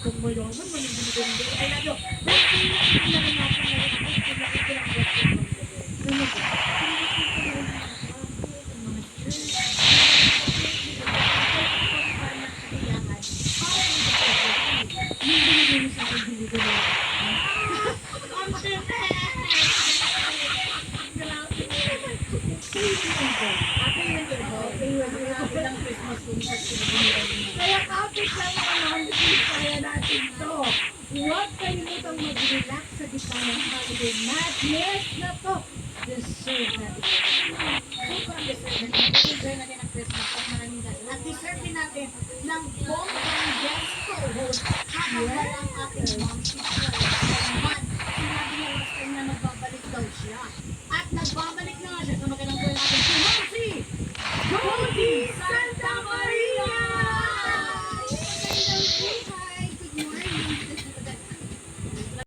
Kung mayaman, manigil ay lalo. Kaya kapit lang naman kaya natin to. Huwag kalimutang mag-relax sa gitna ng holiday madness na to. Deserve natin. Super deserve natin. Deserve natin ang Christmas at maraming gano'n. At deserve din natin ng bonggang guest co-host habang walang ating mom sister. Sinabi niya last time na magbabalik daw siya. At nagbabalik na nga siya.